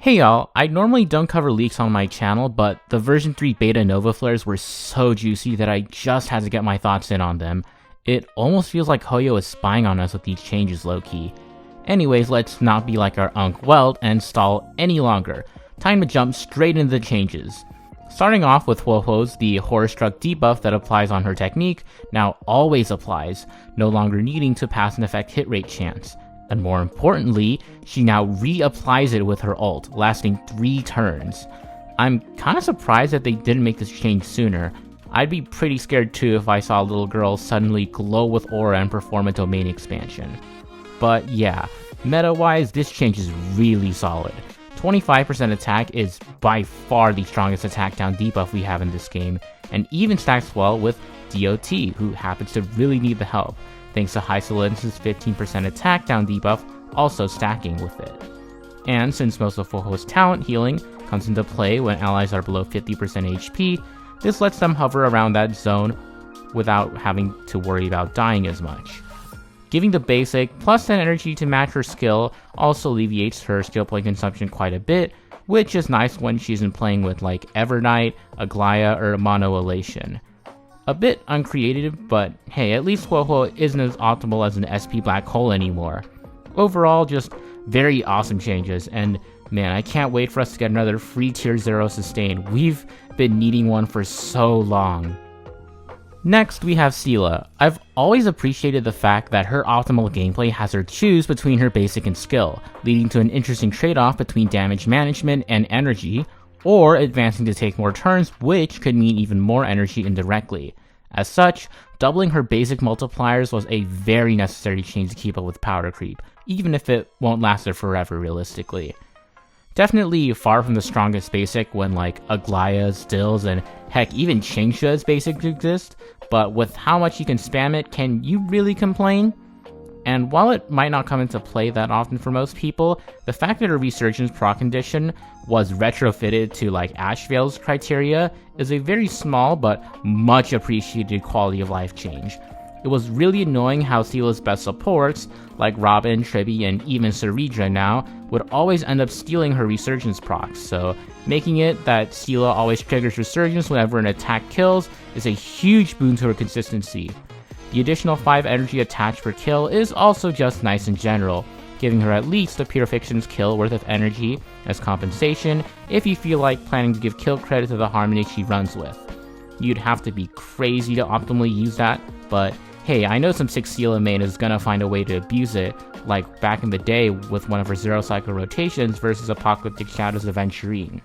Hey y'all, I normally don't cover leaks on my channel, but the version 3 beta Novaflares were so juicy that I just had to get my thoughts in on them. It almost feels like Huohuo is spying on us with these changes low-key. Anyways, let's not be like our Unc Welt and stall any longer. Time to jump straight into the changes. Starting off with Huohuo's the horror-struck debuff that applies on her technique now always applies, no longer needing to pass an effect hit rate chance. And more importantly, she now reapplies it with her ult, lasting 3 turns. I'm kinda surprised that they didn't make this change sooner. I'd be pretty scared too if I saw a little girl suddenly glow with aura and perform a domain expansion. But yeah, meta-wise, this change is really solid. 25% attack is by far the strongest attack down debuff we have in this game, and even stacks well with DOT, who happens to really need the help, thanks to High Solence's 15% attack down debuff also stacking with it. And since most of Huohuo's talent healing comes into play when allies are below 50% HP, this lets them hover around that zone without having to worry about dying as much. Giving the basic plus 10 energy to match her skill also alleviates her skill point consumption quite a bit, which is nice when she isn't playing with like Evernight, Aglaya, or Mono Elation. A bit uncreative, but hey, at least Huohuo isn't as optimal as an SP black hole anymore. Overall, just very awesome changes, and man, I can't wait for us to get another free tier 0 sustain. We've been needing one for so long. Next, we have Seele. I've always appreciated the fact that her optimal gameplay has her choose between her basic and skill, leading to an interesting trade-off between damage management and energy, or advancing to take more turns, which could mean even more energy indirectly. As such, doubling her basic multipliers was a very necessary change to keep up with power creep, even if it won't last her forever realistically. Definitely far from the strongest basic when like Aglaya's, Dill's, and heck even Changsha's basics exist, but with how much you can spam it, can you really complain? And while it might not come into play that often for most people, the fact that her Resurgence proc condition was retrofitted to like Ashvale's criteria is a very small but much appreciated quality of life change. It was really annoying how Seele's best supports, like Robin, Tribi, and even Saridra now, would always end up stealing her Resurgence procs, so making it that Seele always triggers Resurgence whenever an attack kills is a huge boon to her consistency. The additional 5 energy attached per kill is also just nice in general, giving her at least a Pure Fiction's kill worth of energy as compensation if you feel like planning to give kill credit to the Harmony she runs with. You'd have to be crazy to optimally use that, but hey, I know some sick Seele main is gonna find a way to abuse it, like back in the day with one of her 0 cycle rotations versus Apocalyptic Shadow's Aventurine.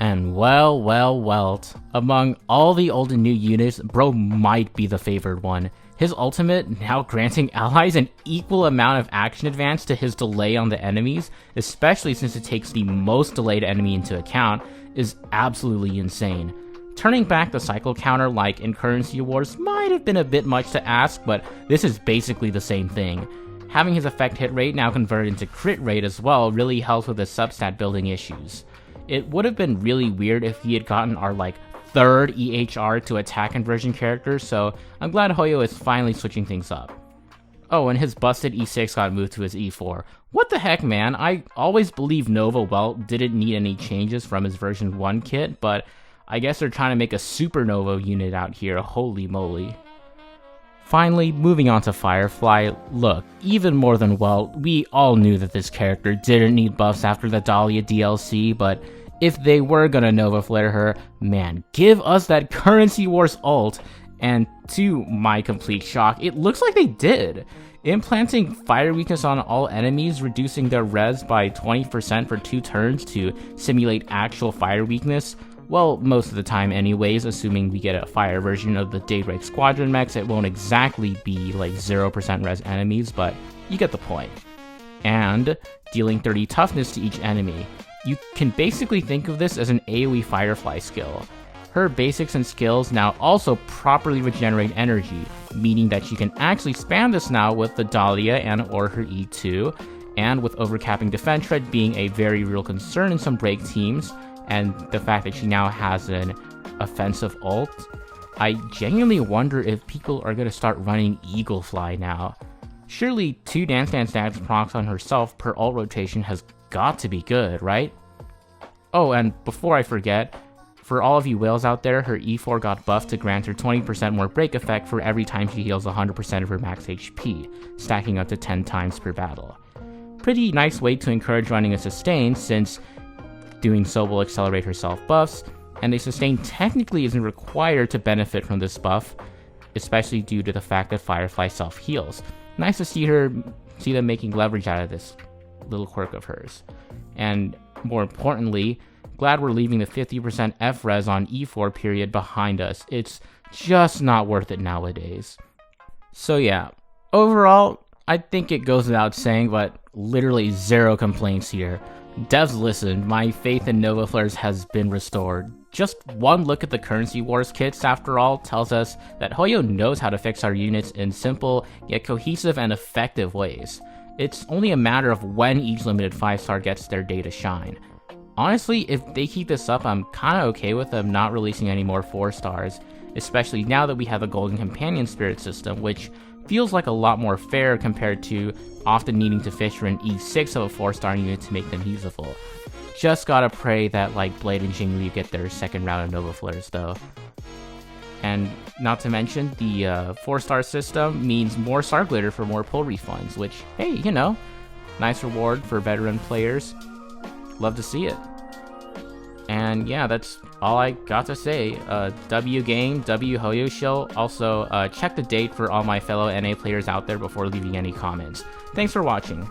And well, among all the old and new units, bro might be the favored one. His ultimate, now granting allies an equal amount of action advance to his delay on the enemies, especially since it takes the most delayed enemy into account, is absolutely insane. Turning back the cycle counter like in Currency Wars might have been a bit much to ask, but this is basically the same thing. Having his effect hit rate now converted into crit rate as well really helps with his substat building issues. It would have been really weird if he had gotten our like 3rd EHR to attack conversion character, so I'm glad Huohuo is finally switching things up. Oh, and his busted E6 got moved to his E4. What the heck, man? I always believed Nova Welt didn't need any changes from his version 1 kit, but I guess they're trying to make a supernova unit out here, holy moly. Finally, moving on to Firefly, look, even more than Welt, we all knew that this character didn't need buffs after the Dahlia DLC, but if they were gonna Novaflare her, man, give us that Currency Wars ult, and to my complete shock, it looks like they did. Implanting fire weakness on all enemies, reducing their res by 20% for 2 turns to simulate actual fire weakness. Well, most of the time anyways, assuming we get a fire version of the Daybreak Squadron mechs, it won't exactly be like 0% res enemies, but you get the point. And dealing 30 toughness to each enemy. You can basically think of this as an AoE Firefly skill. Her basics and skills now also properly regenerate energy, meaning that she can actually spam this now with the Dahlia and or her E2, and with overcapping defense shred being a very real concern in some break teams, and the fact that she now has an offensive ult, I genuinely wonder if people are going to start running Eagle Fly now. Surely 2 Dance Dance Dance procs on herself per ult rotation has got to be good, right? Oh, and before I forget, for all of you whales out there, her E4 got buffed to grant her 20% more break effect for every time she heals 100% of her max HP, stacking up to 10 times per battle. Pretty nice way to encourage running a sustain, since doing so will accelerate her self buffs, and a sustain technically isn't required to benefit from this buff, especially due to the fact that Firefly self heals. Nice to see them making leverage out of this little quirk of hers. And more importantly, glad we're leaving the 50% F-res on E4 period behind us. It's just not worth it nowadays. So yeah, overall, I think it goes without saying, but literally zero complaints here. Devs listen, my faith in Novaflares has been restored. Just one look at the Currency Wars kits, after all, tells us that Huohuo knows how to fix our units in simple, yet cohesive and effective ways. It's only a matter of when each limited 5-star gets their day to shine. Honestly, if they keep this up, I'm kinda okay with them not releasing any more 4-stars, especially now that we have a Golden Companion Spirit system, which feels like a lot more fair compared to often needing to fish for an E6 of a 4-star unit to make them usable. Just gotta pray that like Blade and Jinryu get their second round of Novaflares though. And not to mention, the 4-star system means more Star Glitter for more pull refunds, which, hey, you know, nice reward for veteran players. Love to see it. And yeah, that's all I got to say. W game, W Huohuo show. Also, check the date for all my fellow NA players out there before leaving any comments. Thanks for watching.